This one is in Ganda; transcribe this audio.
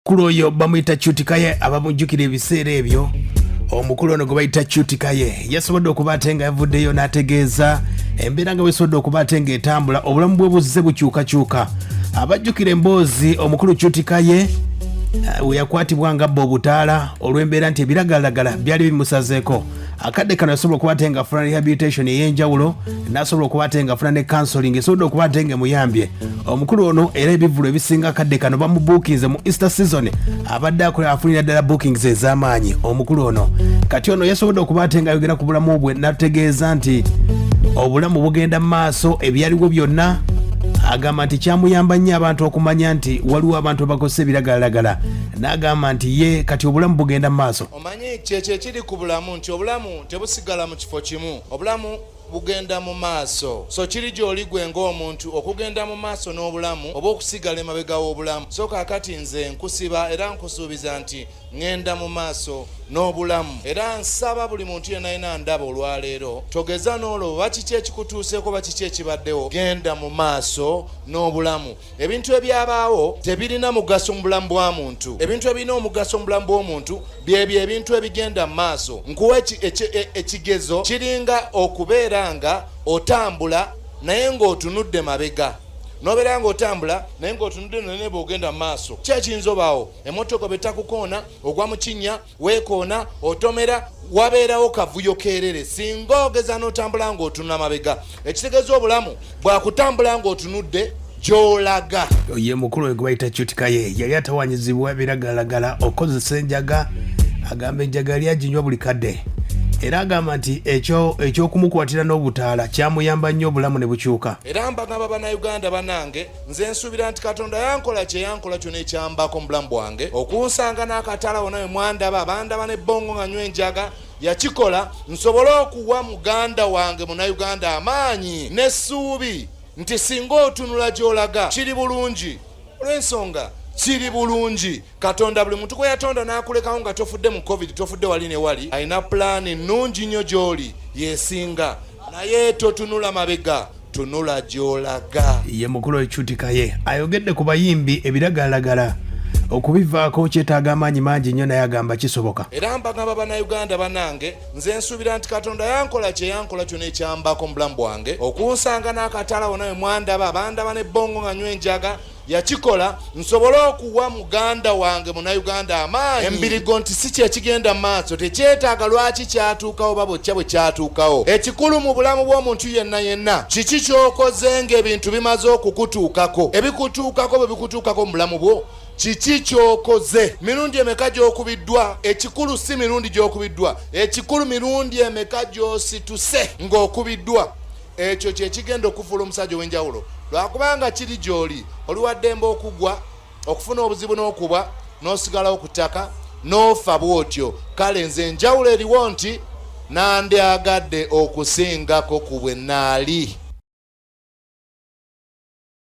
omukulu oyo bamuyita Qute Kaye abamujjukira ebiseera ebyo. Omukulu ono gwe bayita Qute Kaye yasobodde okuba ate nga yavuddeyo n'ategeeza embeera nga wesobodde okuba ate nga etambula obulamu bwe buzze bukyukakyuka. Abajjukira emboozi omukulu Qute Kaye we yakwatibwa nga obutaala olw'embeera nti ebiragalalagala byali bimusazeeko. Akadde kano yasobola okuba ate nga afuna rehabilitation ey'enjawulo, n'asobola okuba ate nga afuna ne counseling esobodde okuba ate nga muyambye. Omukulu ono era ebivulu ebisinga akadde kano bamubuukinze mu Easter season, abadde akola afunira ddala bookings ez'amaanyi. Omukulu ono kati ono yasobodde okuba ate nga ayogera ku bulamu bwe n'ategeeza nti obulamu bugenda mu maaso, ebyaliwo byonna agamba nti kyamuyamba nnyo abantu okumanya nti waliwo abantu abakozesa ebiragalalagala. N'agamba nti ye kati obulamu bugenda mu maaso. Omanyi kyekyo ekiri ku bulamu nti obulamu tebusigala mu kifo kimu, obulamu bugenda mu maaso. So kiri gy'oli gwe ng'omuntu okugenda mu maaso n'obulamu oba okusigala emabega w'obulamu. So kaakati nze nkusiba era nkusuubiza nti ngenda mu maaso n'obulamu, era nsaba buli muntu yenna ayina ndaba olwaleero togeza n'olwo oba kiki ekikutuuseeko oba kiki ekibaddewo, genda mu maaso n'obulamu. Ebintu ebyabaawo tebirina mugaso mu bulamu bwa muntu. Ebintu ebirina omugaso mu bulamu bw'omuntu byebyo ebintu ebigenda mu maaso. Nkuwa ekigezo kiringa okubeera nga otambula naye ng'otunudde mabega. Nobeera ng'otambula naye ng'otunudde naye bw'ogenda mu maaso. Ki ekiyinza obaawo? Emmotoka betakukoona, ogwa mu kinnya, weekoona, otomera, wabeerawo kavuyo keerere. Singa ogeza n'otambula ng'otunula mabega. Ekitegeeza obulamu bwakutambula ng'otunudde gy'olaga. Ye mukulu we gwe bayita Qute Kaye yali atawanyizibwa ebiragalalagala okozesa enjaga, agamba enjaga yali aginywa buli kadde. Era agamba nti ekyokumukwatira n'obutaala kyamuyamba nnyo obulamu ne bukyuka. Era mbagamba bannayuganda bannange, nze nsuubira nti Katonda yankola kye yankola kyonna ekyambako mu bulamu bwange. Okunsanga n'akataala wonna we mwandaba, bandaba n'ebbongo nga nywa enjaga, yakikola nsobole okuwa muganda wange munnayuganda amaanyi n'essuubi nti singa otunula gy'olaga kiri bulungi. Olw'ensonga kiri bulungi. Katonda buli muntu gwe yatonda n'akulekawo nga tofudde mu covid, tofudde wali ne wali, alina pulaani nnungi nnyo gy'oli yeesinga. Naye totunula mabega, tunula gy'olaga. Ye mukulu Qute Kaye ayogedde ku bayimbi ebiragalalagala okubivaako kyetaaga amaanyi mangi nnyo, naye agamba kisoboka. Era mbagamba bannayuganda bannange, nze nsuubira nti Katonda yankola kye yankola kyonna ekyambako mu bulamu bwange. Okunsanga n'akataala wonna we mwandaba, bandaba n'ebbongo nga nywa enjaga, yakikola nsobole okuwa muganda wange munnayuganda amaanyi. Embirigo nti si kyekigenda mu maaso, tekyetaaga lwaki kyatuukawo oba bwokya bwe kyatuukawo. Ekikulu mu bulamu bw'omuntu yenna yenna kiki ky'okoze ng'ebintu bimaze okukutuukako. Ebikutuukako bwe bikutuukako mu bulamu bwo kiki ky'okoze. Mirundi emeka gy'okubiddwa? Ekikulu si mirundi gy'okubiddwa, ekikulu mirundi emeka gy'osituse ng'okubiddwa. Ekyo kye kigenda okufuula omusajja ow'enjawulo. Lwakubanga kiri gy'oli oli wa ddembe okugwa, okufuna obuzibu n'okubwa, n'osigalawo ku ttaka, n'ofa bw'otyo. Kale nze enjawulo eriwo nti nandyagadde okusingako ku bwe naali.